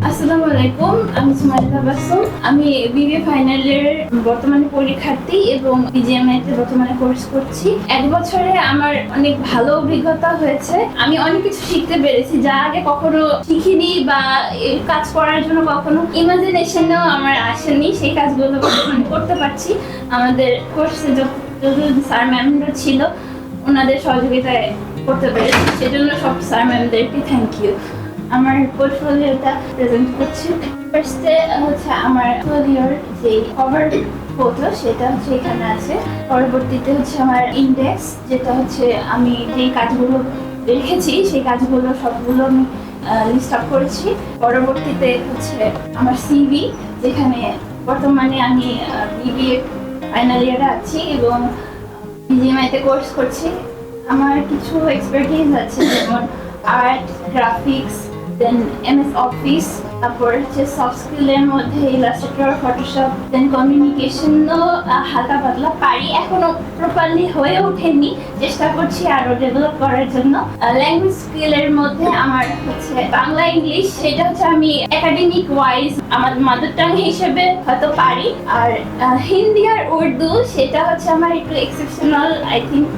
আসসালামু আলাইকুম, আমি সুমাইয়া বাসুম। আমি বিবিএ ফাইনাল ইয়ার বর্তমানে পরীক্ষার্থী এবং পিজিএমআই তে বর্তমানে কোর্স করছি। এক বছরে আমার অনেক ভালো অভিজ্ঞতা হয়েছে। আমি অনেক কিছু শিখতে পেরেছি যা আগে কখনো শিখিনি বা এই কাজ করার জন্য কখনো ইমাজিনেশনেও আমার আসেনি। সেই কাজগুলো বর্তমানে করতে পারছি। আমাদের কোর্সে যত স্যার ম্যামরা ছিল ওনাদের সহযোগিতায় করতে পেরেছি, সেজন্য সব স্যার ম্যামদেরকে থ্যাংক ইউ। আমার পোর্টফোলিওটা প্রেজেন্ট করছি। ফার্স্টে হচ্ছে আমার পোর্টফোলিওর যে কভার ফটো সেটা হচ্ছে এখানে আছে। পরবর্তীতে হচ্ছে আমার ইন্ডেক্স, যেটা হচ্ছে আমি যে কাজগুলো রেখেছি সেই কাজগুলো সবগুলো আমি লিস্ট আপ করেছি। পরবর্তীতে হচ্ছে আমার সিভি, যেখানে বর্তমানে আমি বিবিএ ফাইনাল ইয়ারে আছি এবং পিজিএমআইতে কোর্স করছি। আমার কিছু এক্সপার্টিজ আছে, যেমন আর্ট, গ্রাফিক্স, দেন এমএস অফিস, তারপর হচ্ছে সফট স্কিলের মধ্যে ইলাস্ট্রেটর, ফটোশপ, দেন কমিউনিকেশনও হালকা পাতলা পারি, এখনো প্রপারলি হয়ে ওঠেনি, চেষ্টা করছি আরো ডেভেলপ করার জন্য। ল্যাঙ্গুয়েজ স্কিলের মধ্যে আমার হচ্ছে বাংলা, ইংলিশ, সেটা হচ্ছে আমি একাডেমিক ওয়াইজ আমার মাদার টাং হিসেবে হয়তো পারি। আর হিন্দি আর উর্দু সেটা হচ্ছে আমার একটু এক্সেপশনাল আই থিঙ্ক।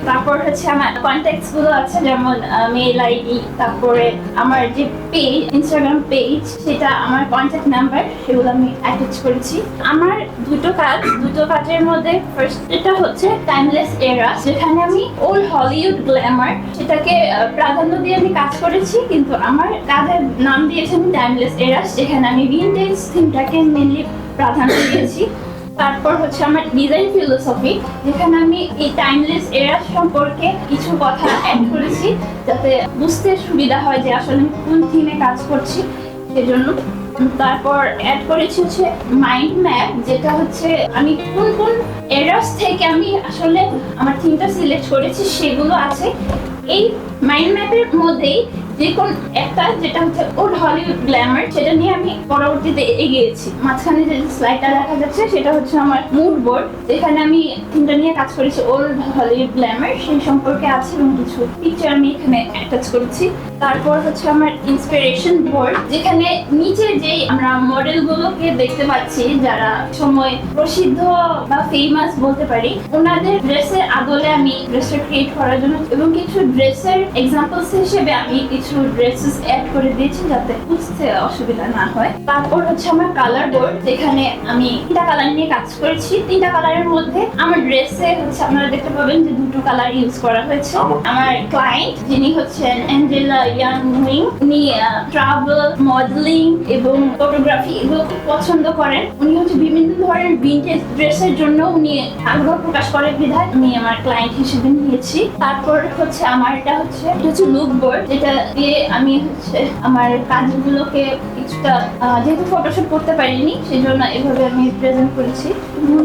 তারপর হচ্ছে আমার কন্ট্যাক্টস গুলো আছে, যেমন মেল আইডি, তারপরে আমার যে পেজ, ইনস্টাগ্রাম পেজ, সেটা আমার কন্ট্যাক্ট নাম্বার, সেগুলো আমি অ্যাটাচ করেছি। আমার দুটো কাজের মধ্যে ফার্স্ট এটা হচ্ছে টাইমলেস এরা, যেখানে আমি ওল্ড হলিউড গ্ল্যামার সেটাকে প্রাধান্য দিয়ে আমি কাজ করেছি, কিন্তু আমার কাজের নাম দিয়েছি আমি টাইমলেস এরা, যেখানে আমি ভিনটেজ থিমটাকে মেনলি প্রাধান্য দিয়েছি। তারপর হচ্ছে আমার ডিজাইন ফিলোসফি, যেখানে আমি এই টাইমলেস এরা সম্পর্কে কিছু কথা অ্যাড করেছি, যাতে বুঝতে সুবিধা হয় যে আসলে আমি কোন থিমে কাজ করছি, সেজন্য। তারপর অ্যাড করেছি হচ্ছে মাইন্ড ম্যাপ, যেটা হচ্ছে আমি কোন কোন এরাস থেকে আমি আসলে আমার থিমটা সিলেক্ট করেছি সেগুলো আছে এই মাইন্ড ম্যাপের মধ্যেই। যে কোন একটা, যেটা হচ্ছে ওল্ড হলিউড গ্ল্যামার, সেটা নিয়ে আমি পরবর্তীতে এগিয়েছি। মাঝখানে যে স্লাইডটা দেখা যাচ্ছে সেটা হচ্ছে আমার মুড বোর্ড, যেখানে আমি থিমটা নিয়ে কাজ করেছি ওল্ড হলিউড গ্ল্যামার, সেই সম্পর্কে আছে এবং কিছু পিকচার আমি এখানে অ্যাটাচ করেছি। তারপর হচ্ছে আমার ইন্সপিরেশন বোর্ড, যেখানে নিচে যেই আমরা মডেলগুলোকে দেখতে পাচ্ছি যারা সময় প্রসিদ্ধ বা ফেমাস বলতে পারি, ওনাদের ড্রেসের আদলে আমি ড্রেসটা ক্রিয়েট করার জন্য এবং কিছু ড্রেসের এক্সাম্পলস হিসেবে আমি কিছু ড্রেসেস অ্যাড করে দিয়েছি যাতে বুঝতে অসুবিধা না হয়। তারপর হচ্ছে আমার কালার বোর্ড, যেখানে আমি 3টা কালার নিয়ে কাজ করেছি। 3টা কালারের মধ্যে আমার ড্রেসে হচ্ছে আপনারা দেখতে পাবেন যে 2টো কালার ইউজ করা হয়েছে। আমার ক্লায়েন্ট, যিনি হচ্ছেন অ্যাঞ্জেলা ইয়াং উইং, উনি ট্রাভেল, মডেলিং এবং ফটোগ্রাফি এগুলো খুব পছন্দ করেন। উনি হচ্ছে বিভিন্ন ধরনের ভিনটেজ ড্রেসের জন্য উনি আগ্রহ প্রকাশ করেন, বিধায় আমি আমার ক্লায়েন্ট হিসেবে নিয়েছি। তারপর হচ্ছে আমার এটা হচ্ছে লুক বোর্ড, যেটা দিয়ে আমি হচ্ছে আমার কাজগুলোকে কিছুটা, যেহেতু ফটোশপ করতে পারিনি সেজন্য এভাবে আমি প্রেজেন্ট করেছি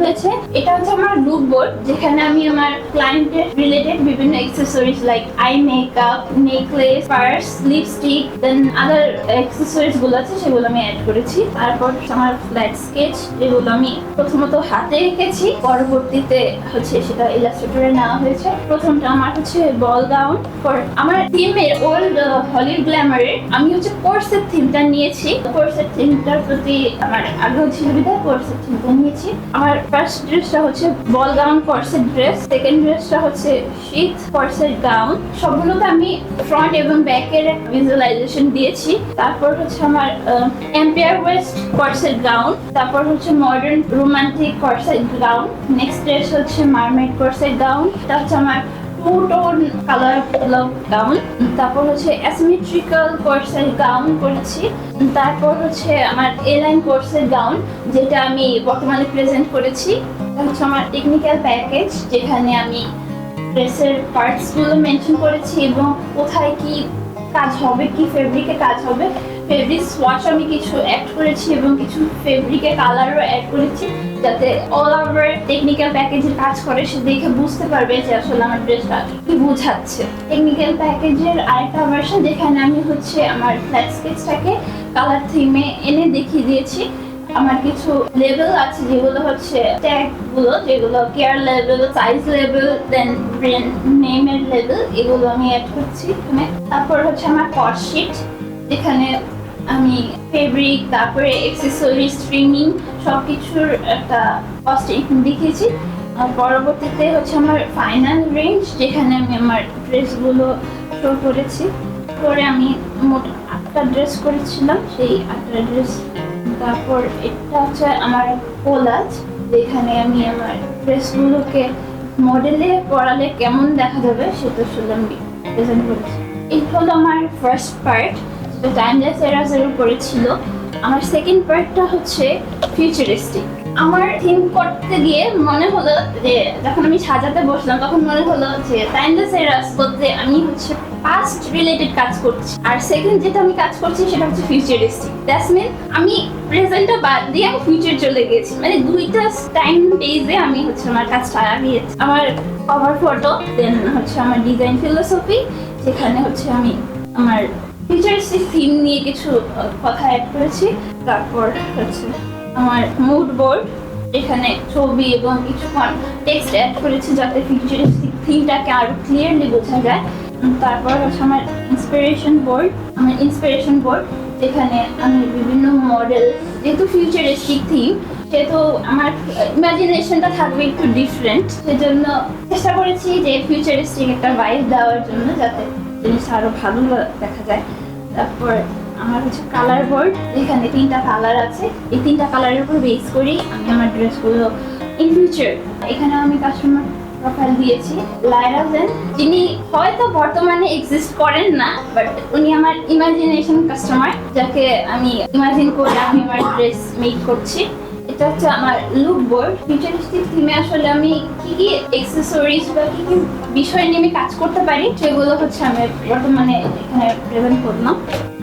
হয়েছে। এটা হচ্ছে আমার লুক বোর্ড, যেখানে আমি আমার ক্লায়েন্টের রিলেটেড বিভিন্ন accessories like eye makeup, necklace, purse, lipstick, then other accessories গুলো আছে সেগুলো আমি অ্যাড করেছি। তারপর আমার ফ্ল্যাট স্কেচ, যেগুলো আমি প্রথমত হাতে এঁকেছি, পরবর্তীতে হচ্ছে সেটা ইলাস্ট্রেটরে নেওয়া হয়েছে। প্রথমটা আমার হচ্ছে বল গাউন। আমার থিমের ওল্ড হলিউড গ্ল্যামারের আমি হচ্ছে কোর্সের থিমটা নিয়েছি। কোর্সের থিমটার প্রতি আমার আগ্রহ ছিল বিধায় কোর্সের থিমটা নিয়েছি। আমার ফার্স্ট ড্রেসটা হচ্ছে বল গাউন কোর্সের ড্রেস, সেকেন্ড ড্রেসটা হচ্ছে শীত কোর্সের গাউন। সবগুলোতে আমি ফ্রন্ট এবং ব্যাকের ভিজুয়ালাইজেশন দিয়েছি। তারপর হচ্ছে আমার এম্পায়ার ওয়েস্ট কোর্সের গাউন, তারপর হচ্ছে মডার্ন রোমান্টিক কোর্সের গাউন। নেক্সট ড্রেস হচ্ছে মারমেড কোর্সের গাউন, এটা হচ্ছে আমার টু-টোন কালার গাউন। তারপর হচ্ছে অ্যাসিমেট্রিক্যাল কোর্সের গাউন করেছি। তারপর হচ্ছে আমার এলাইন কোর্সের গাউন, যেটা আমি বর্তমানে প্রেজেন্ট করেছি। এটা হচ্ছে আমার টেকনিক্যাল প্যাকেজ, যেখানে আমি ড্রেসের পার্টসগুলো মেনশন করেছি এবং কোথায় কি কাজ হবে, কি ফেব্রিকে কাজ হবে। ফেব্রিক সোয়াচ আমি কিছু অ্যাড করেছি এবং কিছু ফেব্রিকের কালারও অ্যাড করেছি, যাতে অল ওভার টেকনিক্যাল প্যাকেজের কাজ করে সে দেখে বুঝতে পারবে যে আসলে আমার ড্রেসটা কি বোঝাচ্ছে। টেকনিক্যাল প্যাকেজের আরেকটা ভার্সন, যেখানে আমি হচ্ছে আমার ফ্ল্যাট স্কেচটাকে কালার থিমে এনে দেখিয়ে দিয়েছি। আমার কিছু লেভেল আছে, যেগুলো হচ্ছে ট্যাগ গুলো, যেগুলো কেয়ার লেভেল, সাইজ লেভেল, দেন ব্র্যান্ড নেমের লেভেল, এগুলো আমি অ্যাড করছি এখানে। তারপর হচ্ছে আমার কস্ট শিট, যেখানে আমি ফেব্রিক, তারপরে অ্যাক্সেসরি, স্ট্রিমিং সবকিছুর একটা কস্টিং দেখিয়েছি। আর পরবর্তীতে হচ্ছে আমার ফাইনাল রেঞ্জ, যেখানে আমি আমার ড্রেসগুলো শো করেছি। পরে আমি মোট 8টা ড্রেস করেছিলাম, সেই 8টা ড্রেস। তারপর এটা হচ্ছে আমার কোলাজ, যেখানে আমি আমার ড্রেসগুলোকে মডেলে পরালে কেমন দেখা যাবে সেটা আসলে আমি প্রেজেন্ট করেছি। এই হলো আমার ফার্স্ট পার্ট, যেটা টাইমলেস এরাজের উপরে ছিল। আমার সেকেন্ড পার্টটা হচ্ছে ফিউচারিস্টিক। আমার থিম করতে গিয়ে মনে হলো যে যখন আমি সাজাতে বসলাম তখন মনে হলো যে টাইমলেস এরাজ বলতে আমি হচ্ছে পাস্ট রিলেটেড কাজ করছি, আর সেকেন্ড যেটা আমি কাজ করছি সেটা হচ্ছে ফিউচারিস্টিক। দ্যাটস মিন আমি প্রেজেন্টটা বাদ দিয়ে আমি ফিউচার চলে গেছি, মানে দুইটা টাইম বেজে আমি হচ্ছে আমার কাজটা লাগিয়েছি। আমার কভার ফটো, দেন হচ্ছে আমার ডিজাইন ফিলোসফি, যেখানে হচ্ছে আমি আমার ফিউচারিস্টিক থিম নিয়ে কিছু কথা অ্যাড করেছি। তারপর হচ্ছে আমার মুড বোর্ড, এখানে ছবি এবং কিছু টেক্সট অ্যাড করেছি যাতে ফিউচারিস্টিক থিমটাকে আরো ক্লিয়ারলি বোঝা যায়। তারপর হচ্ছে আমার ইন্সপিরেশন বোর্ড, যেখানে আমি বিভিন্ন মডেল, যেহেতু ফিউচারিস্টিক থিম সেহেতু আমার ইমাজিনেশনটা থাকবে একটু ডিফারেন্ট, সেজন্য চেষ্টা করেছি যে ফিউচারিস্টিক একটা ভাইব দেওয়ার জন্য, যাতে জিনিসটা আরো ভালো দেখা যায়। তারপর আমার হচ্ছে কালার বোর্ড, এখানে 3টা কালার আছে। এই 3টা কালারের উপর বেস করেই আমি আমার ড্রেসগুলো ইন ফিউচার। এখানে আমি কাস্টমার প্রোফাইল দিয়েছি লায়রা জেন, যিনি হয়তো বর্তমানে এক্সিস্ট করেন না, বাট উনি আমার ইমাজিনেশন কাস্টমার, যাকে আমি ইমাজিন করে আমি আমার ড্রেস মেক করছি। এটা হচ্ছে আমার লুক বোর্ড। ফিউচারিস্টিক থিমে আসলে আমি কি কি অ্যাক্সেসরিজ বা কি কি বিষয় নিয়ে আমি কাজ করতে পারি সেগুলো হচ্ছে আমি বর্তমানে এখানে প্রেজেন্ট করলাম।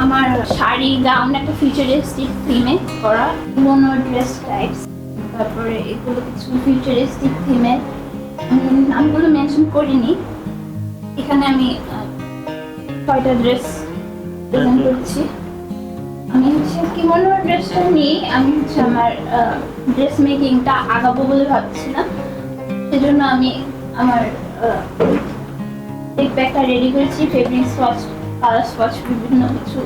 আমার শাড়ি, গাউন একটা ফিউচারিস্টিক থিমে করা, পুরোনো ড্রেস টাইপস। তারপরে এগুলো কিছু ফিউচারিস্টিক থিমে, নামগুলো মেনশন করিনি। এখানে আমি 6টা ড্রেস প্রেজেন্ট করছি। আমি হচ্ছে কিমোনো ড্রেসটা নিয়ে আমি হচ্ছে আমার ড্রেস মেকিংটা আগাবো বলে ভাবছিলাম, সেজন্য আমি আমার টেক ব্যাগটা রেডি করেছি। ফেব্রিক সোয়াচ, কালার সোয়াচ, বিভিন্ন কিছু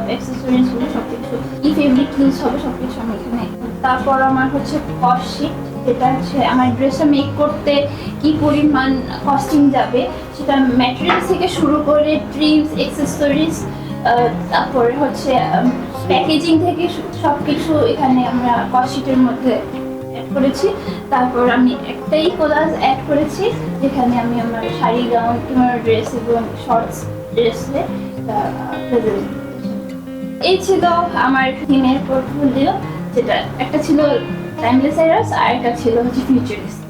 অ্যাক্সেসরিজগুলো সবকিছু কি ফেব্রিক ইউজ হবে সবকিছু আমি এখানে। তারপর আমার হচ্ছে কস্ট শিট, যেটা হচ্ছে আমার ড্রেসটা মেক করতে কি পরিমাণ কস্টিং যাবে সেটা ম্যাটেরিয়াল থেকে শুরু করে ট্রিমস, অ্যাক্সেসরিজ, তারপরে হচ্ছে প্যাকেজিং থেকে সবকিছু এখানে আমরা কস্ট শিটের মধ্যে অ্যাড করেছি। তারপর আমি একটাই কোলাজ অ্যাড করেছি, যেখানে আমি আমার শাড়ি, গাউন, কিমোনো ড্রেস এবং শর্টস ড্রেসে এই ছিল আমার থিমের পোর্টফোলিও, যেটা একটা ছিল টাইমলেস এরাস আর একটা ছিল হচ্ছে ফিউচারিস্ট।